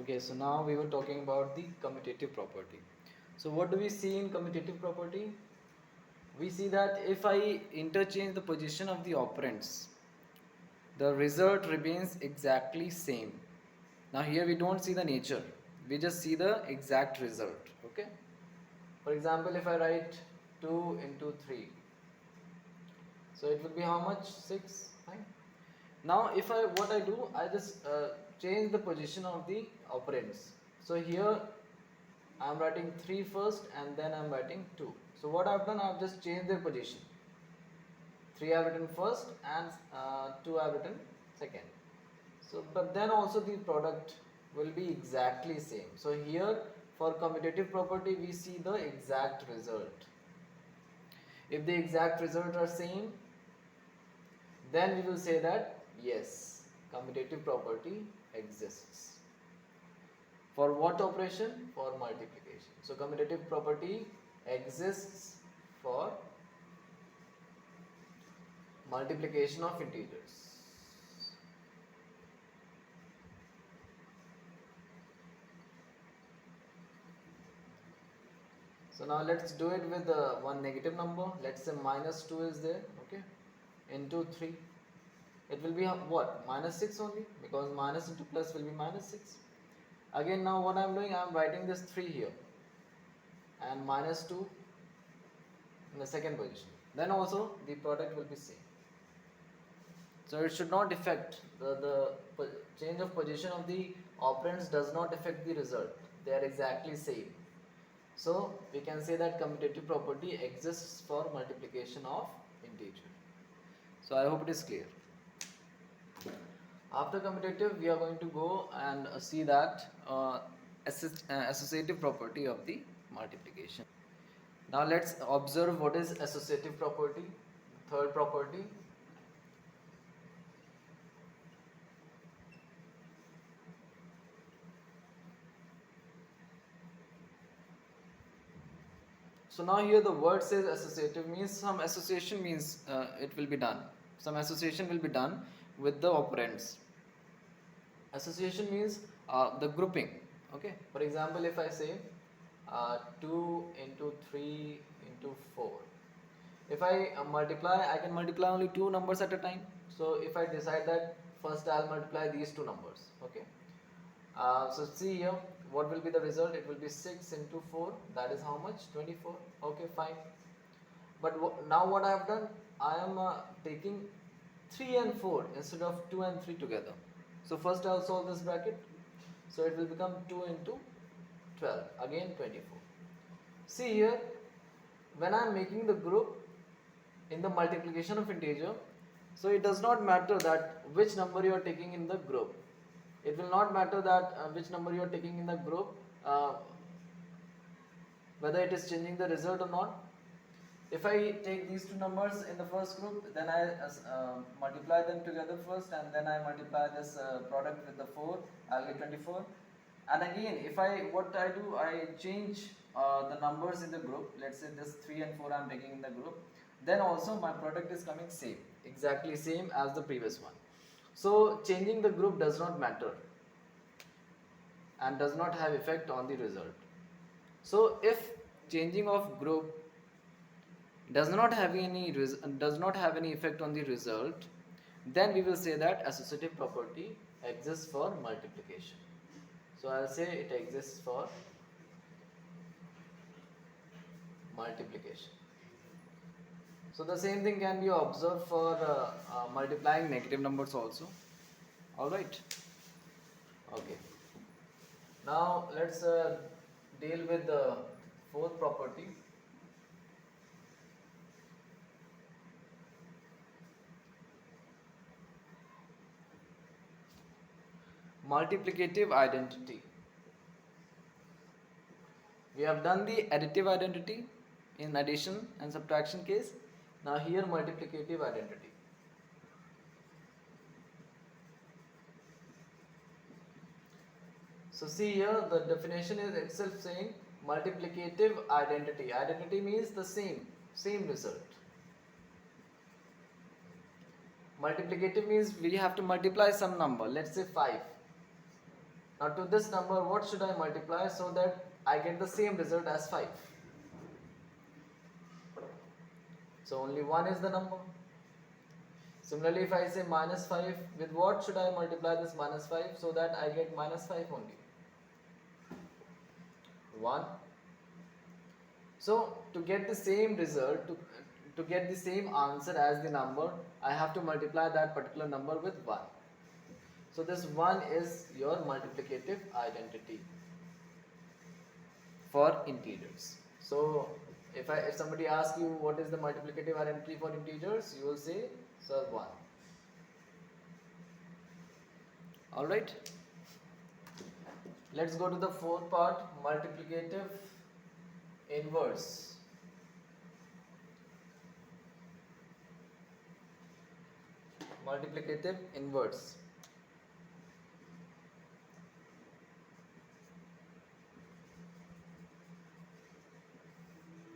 Okay, so now we were talking about the commutative property. So what do we see in commutative property? We see that if I interchange the position of the operands, the result remains exactly same. Now here we don't see the nature, we just see the exact result. Okay, for example, if I write 2 into 3, so it will be how much? 6. Fine. Now if I what I do, I just change the position of the operands. So here I am writing 3 first and then I am writing 2. So what I have done, I have just changed their position. 3 I have written first and 2 I have written second. So but then also the product will be exactly same. So here for commutative property we see the exact result. If the exact result are same, then we will say that yes, commutative property exists. For what operation? For multiplication. So commutative property exists for multiplication of integers. So now let's do it with one negative number. Let's say minus 2 is there, okay, into 3. It will be what? Minus 6 only, because minus into plus will be minus 6. Again, now what I am doing, I am writing this 3 here and minus 2 in the second position. Then also the product will be same. So it should not affect the change of position of the operands does not affect the result. They are exactly same. So we can say that commutative property exists for multiplication of integer. So I hope it is clear. After commutative, we are going to go and see that associative property of the multiplication. Now let's observe what is associative property. Third property. So now here the word says associative means some association means it will be done. Some association will be done with the operands. Association means the grouping. Okay. For example, if I say 2 into 3 into 4. If I multiply, I can multiply only two numbers at a time. So if I decide that first I'll multiply these two numbers. Okay. So see here, what will be the result? It will be 6 into 4. That is how much? 24. Okay, fine. But now what I have done, I am taking 3 and 4 instead of 2 and 3 together. So first I will solve this bracket. So it will become 2 into 12. Again 24. See here, when I am making the group in the multiplication of integer, so it does not matter that which number you are taking in the group. It will not matter that which number you are taking in the group, whether it is changing the result or not. If I take these two numbers in the first group, then I multiply them together first, and then I multiply this product with the 4, I'll get 24. And again, if what I do, I change the numbers in the group. Let's say this 3 and 4 I'm taking in the group. Then also my product is coming same, exactly same as the previous one. So changing the group does not matter and does not have effect on the result. So if changing of group does not have any effect on the result, then we will say that associative property exists for multiplication. So I'll say it exists for multiplication. So the same thing can be observed for multiplying negative numbers also. All right. Okay. Now let's deal with the fourth property. Multiplicative identity. We have done the additive identity in addition and subtraction case. Now here multiplicative identity. So see here, the definition is itself saying multiplicative identity. Identity means the same result. Multiplicative means we have to multiply some number, let's say 5. Now to this number, what should I multiply so that I get the same result as 5? So only 1 is the number. Similarly, if I say minus 5, with what should I multiply this minus 5 so that I get minus 5 only? 1. So to get the same result, to get the same answer as the number, I have to multiply that particular number with 1. So this 1 is your multiplicative identity for integers. So if somebody asks you what is the multiplicative identity for integers, you will say, sir, 1. Alright. Let's go to the fourth part, multiplicative inverse. Multiplicative inverse.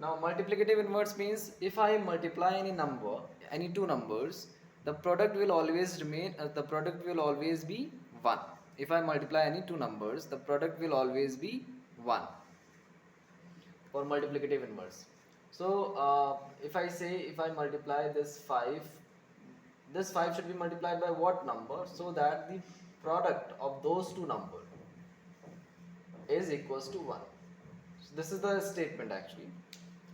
Now multiplicative inverse means if I multiply any number, any two numbers, the product will always remain, the product will always be 1. If I multiply any two numbers, the product will always be 1 for multiplicative inverse. So if I say, if I multiply this 5 should be multiplied by what number so that the product of those two numbers is equals to 1. So this is the statement actually.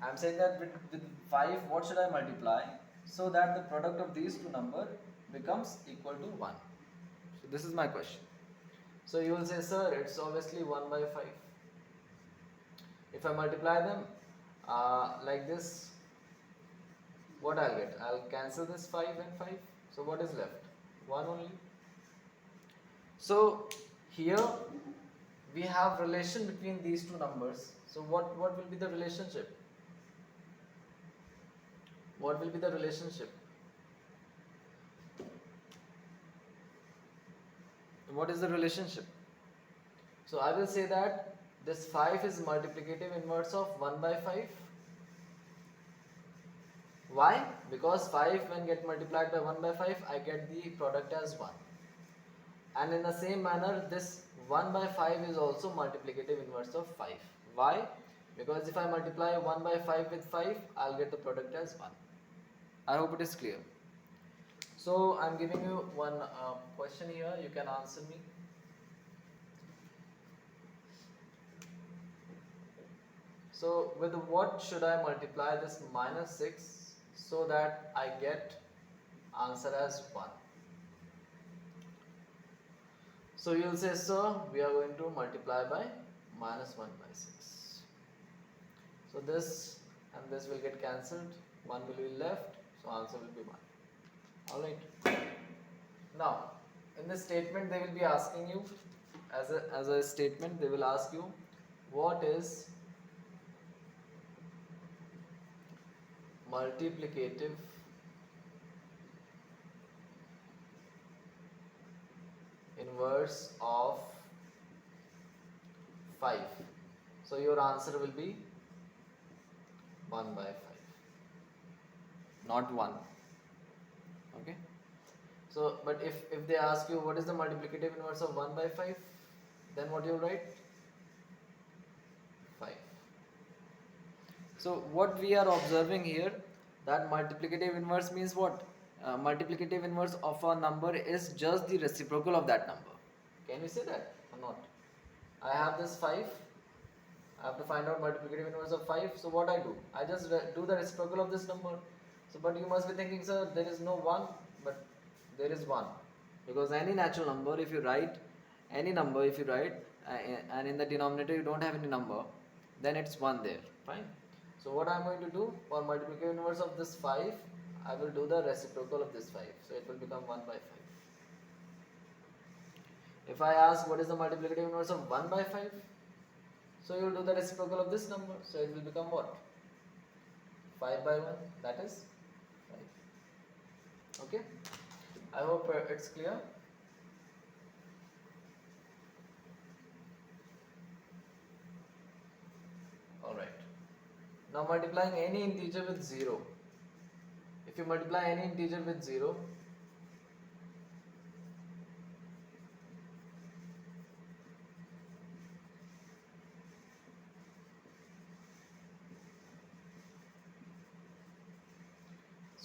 I am saying that with 5 what should I multiply so that the product of these two numbers becomes equal to 1. So this is my question. So you will say, sir, it's obviously 1 by 5. If I multiply them like this, what I'll get? I'll cancel this 5 and 5. So what is left? 1 only. So here we have relation between these two numbers. So what will be the relationship? What will be the relationship? What is the relationship? So I will say that this 5 is multiplicative inverse of 1 by 5. Why? Because 5 when get multiplied by 1 by 5, I get the product as 1. And in the same manner, this 1 by 5 is also multiplicative inverse of 5. Why? Because if I multiply 1 by 5 with 5, I'll get the product as 1. I hope it is clear. So I'm giving you one question here, you can answer me. So with what should I multiply this minus 6 so that I get answer as 1? So you will say, sir, we are going to multiply by minus 1 by 6. So this and this will get cancelled, 1 will be left, so answer will be 1. Alright. Now, in this statement they will be asking you, as a statement they will ask you, what is multiplicative inverse of 5? So your answer will be 1 by 5, not 1. Okay. So, but if they ask you what is the multiplicative inverse of 1 by 5, then what you write? 5. So what we are observing here, that multiplicative inverse means what? Multiplicative inverse of a number is just the reciprocal of that number. Can we say that or not? I have this 5. I have to find out multiplicative inverse of 5. So what I do? I just do the reciprocal of this number. So, but you must be thinking, sir, there is no 1, but there is 1. Because any natural number, if you write any number, and in the denominator you don't have any number, then it's 1 there. Fine. So what I am going to do for multiplicative inverse of this 5, I will do the reciprocal of this 5. So it will become 1 by 5. If I ask what is the multiplicative inverse of 1 by 5, so you will do the reciprocal of this number. So it will become what? 5 by 1, that is 5. Okay. I hope it's clear. Alright. Now multiplying any integer with 0. If you multiply any integer with 0,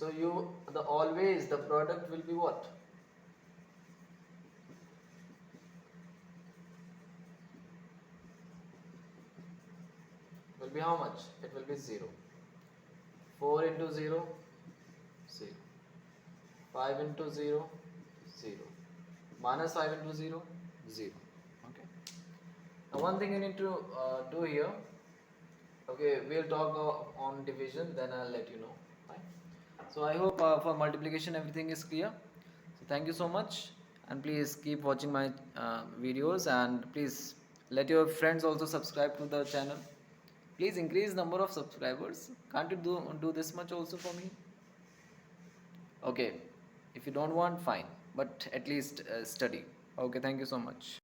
So always the product will be what? Will be how much? It will be 0. 4 into 0, 0. 5 into 0, 0. Minus 5 into 0, 0. Okay. Now one thing you need to do here. Okay, we'll talk on division, then I'll let you know. Fine. So I hope for multiplication everything is clear. So thank you so much, and please keep watching my videos, and please let your friends also subscribe to the channel. Please increase number of subscribers. Can't you do this much also for me? Okay, if you don't want, fine, but at least study. Okay, thank you so much.